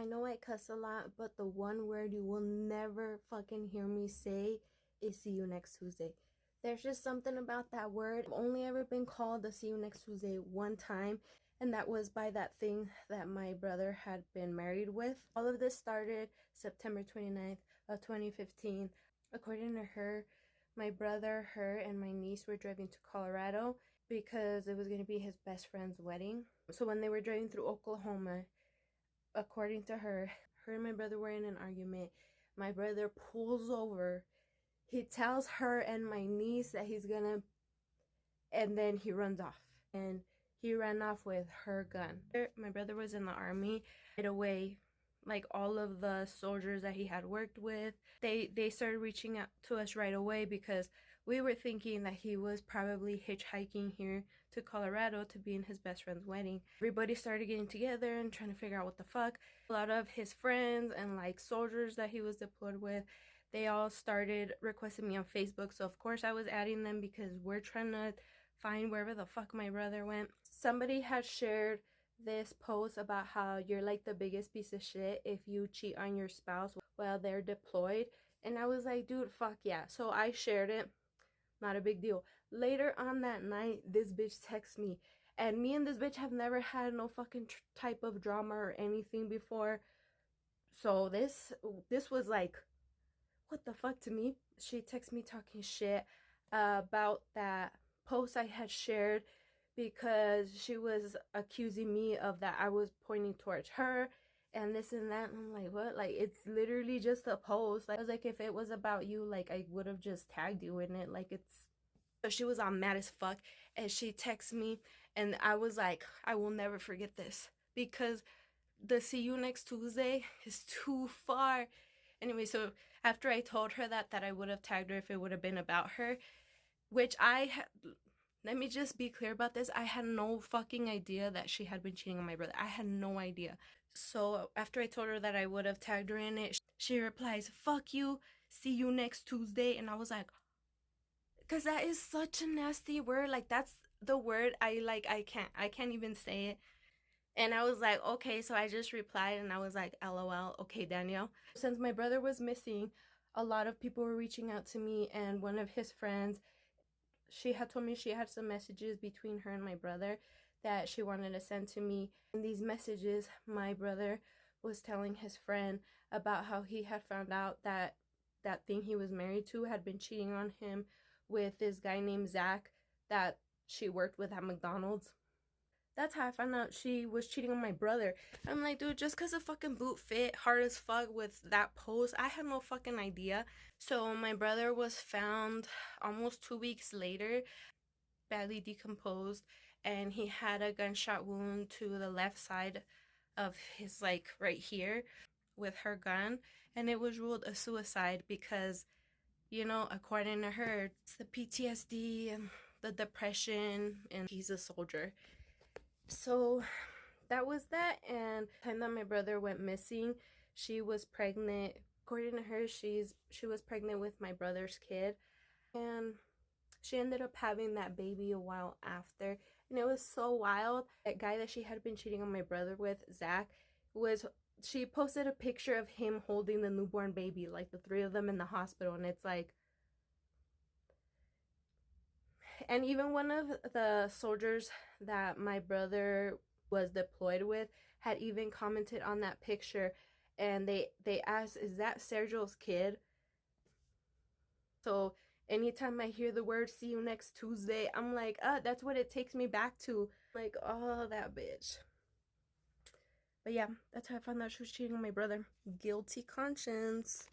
I know I cuss a lot, but the one word you will never fucking hear me say is see you next Tuesday. There's just something about that word. I've only ever been called the see you next Tuesday one time, and that was by that thing that my brother had been married with. All of this started September 29th of 2015. According to her, my brother, her, and my niece were driving to Colorado because it was going to be his best friend's wedding. So when they were driving through Oklahoma, according to her and my brother were in an argument. My brother pulls over. He tells her and my niece that he's gonna, and then he runs off. And he ran off with her gun. My brother was in the army. Right away, like all of the soldiers that he had worked with, they started reaching out to us right away because we were thinking that he was probably hitchhiking here to Colorado to be in his best friend's wedding. Everybody started getting together and trying to figure out what the fuck. A lot of his friends and like soldiers that he was deployed with, they all started requesting me on Facebook. So of course I was adding them because we're trying to find wherever the fuck my brother went. Somebody had shared this post about how you're like the biggest piece of shit if you cheat on your spouse while they're deployed. And I was like, dude, fuck yeah. So I shared it. Not a big deal. Later on that night, this bitch texts me. And me and this bitch have never had no fucking type of drama or anything before. So this was like, what the fuck to me? She texts me talking shit about that post I had shared because she was accusing me of that I was pointing towards her and this and that. And I'm like, what? Like, it's literally just a post. Like, I was like, if it was about you, like, I would have just tagged you in it. Like, it's... So she was all mad as fuck, and she texted me, and I was like, I will never forget this because the see you next Tuesday is too far. Anyway, so after I told her that I would have tagged her if it would have been about her, which let me just be clear about this. I had no fucking idea that she had been cheating on my brother. I had no idea. So after I told her that I would have tagged her in it, she replies, fuck you, see you next Tuesday. And I was like, because that is such a nasty word. Like, that's the word I can't even say it. And I was like, okay, so I just replied and I was like, LOL, okay, Danielle. Since my brother was missing, a lot of people were reaching out to me, and one of his friends, she had told me she had some messages between her and my brother that she wanted to send to me. In these messages, my brother was telling his friend about how he had found out that that thing he was married to had been cheating on him with this guy named Zach that she worked with at McDonald's. That's how I found out she was cheating on my brother. I'm like, dude, just because a fucking boot fit hard as fuck with that post, I had no fucking idea. So my brother was found almost 2 weeks later, badly decomposed, and he had a gunshot wound to the left side of his, like, right here with her gun. And it was ruled a suicide because, you know, according to her, it's the PTSD and the depression, and he's a soldier. So that was that. And the time that my brother went missing, she was pregnant. According to her, she was pregnant with my brother's kid, and she ended up having that baby a while after. And it was so wild. That guy that she had been cheating on my brother with, Zach, she posted a picture of him holding the newborn baby, like the three of them in the hospital. And it's like, and even one of the soldiers that my brother was deployed with had even commented on that picture, and they asked, is that Sergio's kid? So anytime I hear the word see you next Tuesday, I'm like, that's what it takes me back to. Like, oh, that bitch. But yeah, that's how I found out she was cheating on my brother. Guilty conscience.